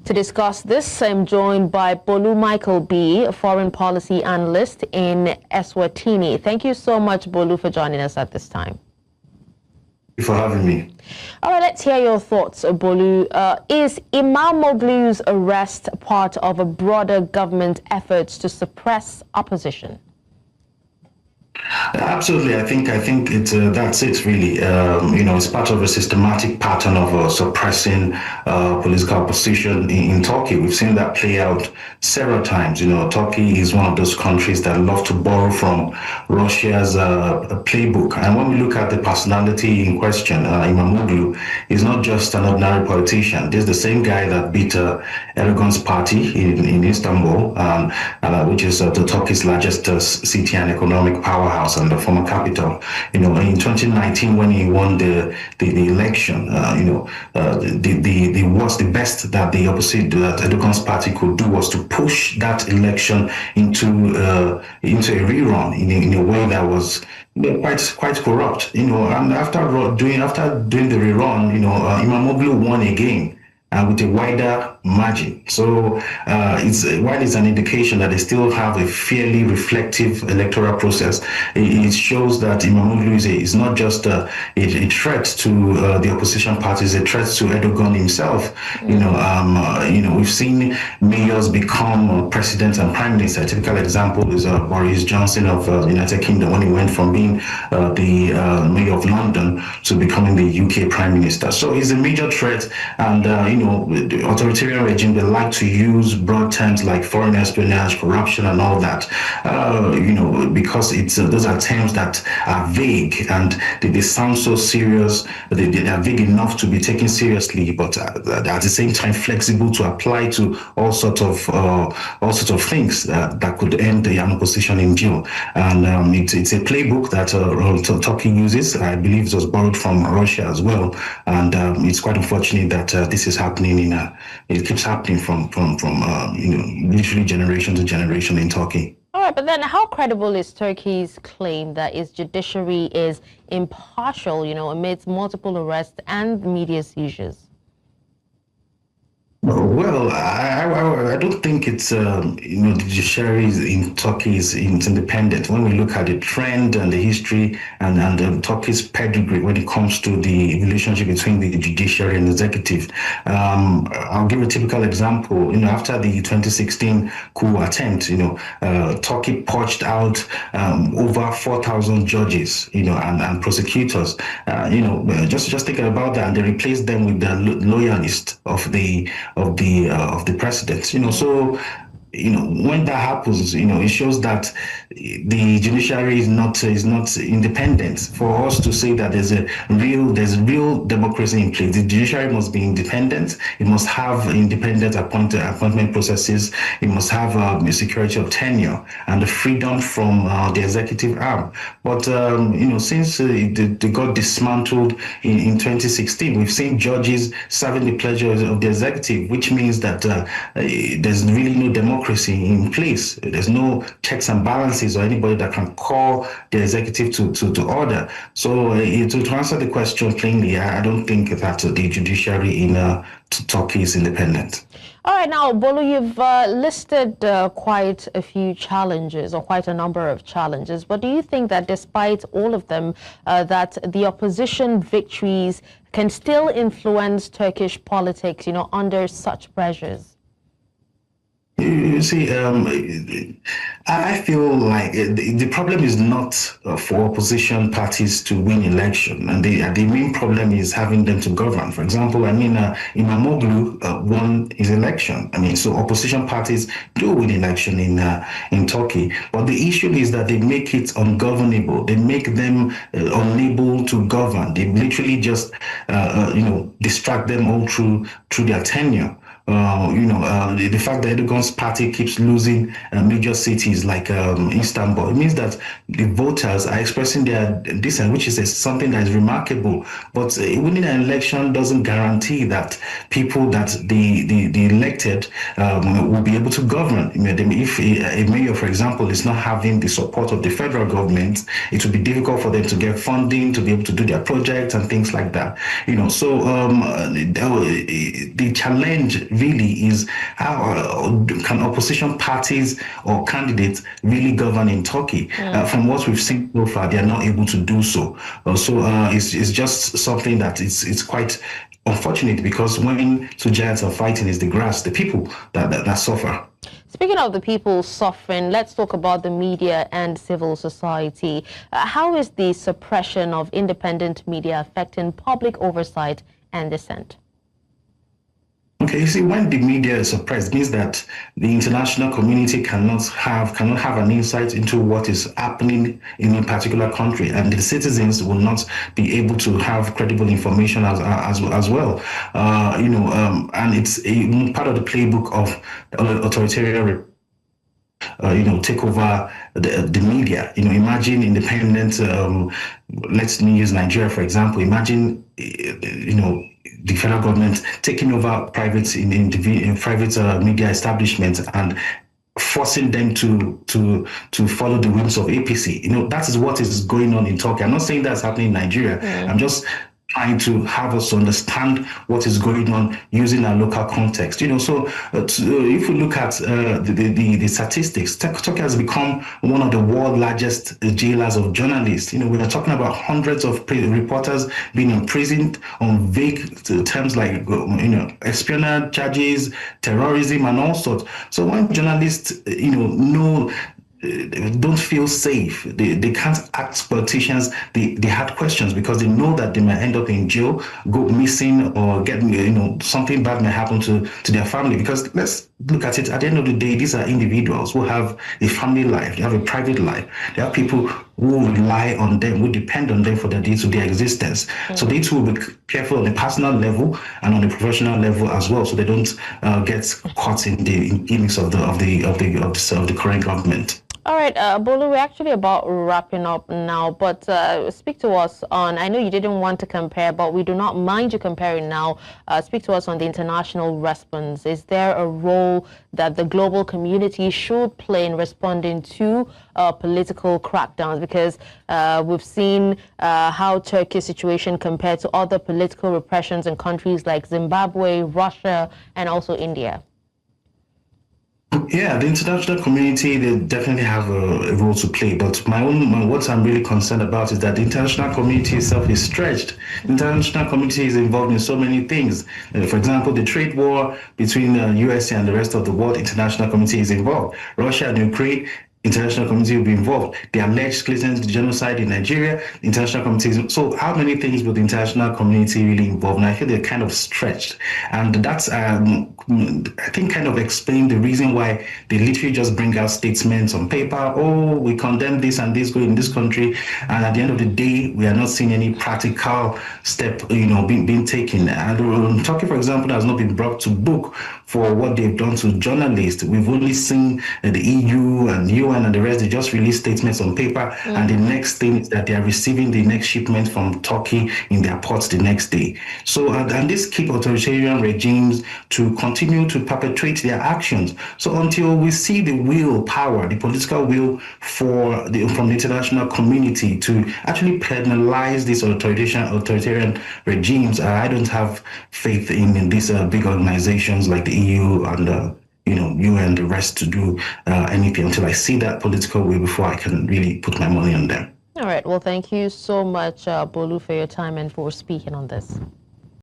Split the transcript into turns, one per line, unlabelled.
To discuss this, I'm joined by Bolu Michael-Biyi, a foreign policy analyst in Eswatini. Thank you so much, Bolu, for joining us at this time.
Thank you for having me.
All right, let's hear your thoughts, Bolu. Is Imamoglu's arrest part of a broader government effort to suppress opposition?
Absolutely, I think it's that's it really. It's part of a systematic pattern of suppressing political opposition in Turkey. We've seen that play out several times. Turkey is one of those countries that love to borrow from Russia's playbook. And when we look at the personality in question, Imamoglu is not just an ordinary politician. This is the same guy that beat Erdogan's party in Istanbul, which is Turkey's largest city and economic powerhouse and the former capital. In 2019, when he won the election, the best that the opposite, that Erdogan's party could do, was to push that election into a rerun in a way that was quite corrupt. And after doing the rerun, Imamoglu won again. With a wider margin. So while it's an indication that they still have a fairly reflective electoral process, it shows that Imamoglu is not just a threat to the opposition parties, a threat to Erdogan himself. We've seen mayors become president and prime minister. A typical example is Boris Johnson of the United Kingdom, when he went from being the mayor of London to becoming the UK prime minister. So he's a major threat, and the authoritarian regime, they like to use broad terms like foreign espionage, corruption, and all that, because those are terms that are vague and they sound so serious. They are vague enough to be taken seriously, but at the same time flexible to apply to all sorts of things that could end the opposition in jail. And it's a playbook that Turkey uses. I believe it was borrowed from Russia as well, and it's quite unfortunate that this is happening. It keeps happening from literally generation to generation in Turkey.
All right, but then how credible is Turkey's claim that its judiciary is impartial, amidst multiple arrests and media seizures?
Well, I don't think it's the judiciary in Turkey is independent. When we look at the trend and the history and Turkey's pedigree when it comes to the relationship between the judiciary and executive, I'll give a typical example. After the 2016 coup attempt, Turkey purged out over 4,000 judges, and prosecutors. Just thinking about that, and they replaced them with the loyalists of the president. So when that happens, it shows that the judiciary is not independent. For us to say that there's real democracy in place, the judiciary must be independent. It must have independent appointment processes. It must have a security of tenure and the freedom from the executive arm. But since they got dismantled in 2016, we've seen judges serving the pleasure of the executive, which means that there's really no democracy in place. There's no checks and balances or anybody that can call the executive to order. So to answer the question plainly, I don't think that the judiciary in Turkey is independent.
All right, now, Bolu, you've listed quite a few challenges, or quite a number of challenges, but do you think that despite all of them, that the opposition victories can still influence Turkish politics, under such pressures?
You see, I feel like the problem is not for opposition parties to win election, and the main problem is having them to govern. For example, Imamoglu won his election. So opposition parties do win election in Turkey, but the issue is that they make it ungovernable. They make them unable to govern. They literally just distract them all through their tenure. The fact that Erdogan's party keeps losing major cities cities like Istanbul. It means that the voters are expressing their dissent, which is something that is remarkable. But winning an election doesn't guarantee that people that the elected will be able to govern. If a mayor, for example, is not having the support of the federal government, it will be difficult for them to get funding to be able to do their projects and things like that. So the challenge really is how can opposition parties or candidates really govern in Turkey? From what we've seen so far, they are not able to do so. It's just something that it's quite unfortunate, because when two giants are fighting, is the grass, the people that suffer.
Speaking of the people suffering, let's talk about the media and civil society. How is the suppression of independent media affecting public oversight and dissent?
Okay, you see, when the media is suppressed, it means that the international community cannot have an insight into what is happening in a particular country, and the citizens will not be able to have credible information as well. And it's a part of the playbook of authoritarian take over the media. Imagine independent. Let's use Nigeria for example. Imagine the federal government taking over private media establishments and forcing them to follow the whims of APC. That is what is going on in Turkey. I'm not saying that's happening in Nigeria. I'm just trying to have us understand what is going on using our local context. So if we look at the statistics, Turkey has become one of the world's largest jailers of journalists. We are talking about hundreds of reporters being imprisoned on vague terms like espionage charges, terrorism, and all sorts. So when journalists don't feel safe, they can't ask politicians the hard questions, because they know that they might end up in jail, go missing, or get something bad may happen to their family. Because let's look at it, at the end of the day, these are individuals who have a family life, they have a private life, they have people who rely on them, who depend on them for their day-to-day existence. So they too will be careful on the personal level and on the professional level as well, so they don't get caught in the gimmicks of the current government.
All right, Bolu, we're actually about wrapping up now, but speak to us on, I know you didn't want to compare, but we do not mind you comparing now. Speak to us on the international response. Is there a role that the global community should play in responding to political crackdowns? Because we've seen how Turkey's situation compared to other political repressions in countries like Zimbabwe, Russia, and also India.
Yeah, the international community, they definitely have a role to play. But what I'm really concerned about is that the international community itself is stretched. The international community is involved in so many things. For example, the trade war between the USA and the rest of the world, international community is involved. Russia and Ukraine, international community will be involved. The alleged genocide in Nigeria, international community. So how many things will the international community really involve? And I feel they're kind of stretched. And that's, I think, kind of explain the reason why they literally just bring out statements on paper. Oh, we condemn this and this going in this country. And at the end of the day, we are not seeing any practical step, being taken. And Turkey, for example, has not been brought to book for what they've done to journalists. We've only seen the EU and UN and the rest, they just release statements on paper, and the next thing is that they are receiving the next shipment from Turkey in their ports the next day. So, and this keep authoritarian regimes to continue to perpetrate their actions. So until we see the willpower, the political will from the international community to actually penalize these authoritarian regimes, I don't have faith in these big organizations like the EU and you and the rest to do anything until I see that political will before I can really put my money on them.
All right. Well, thank you so much, Bolu, for your time and for speaking on this.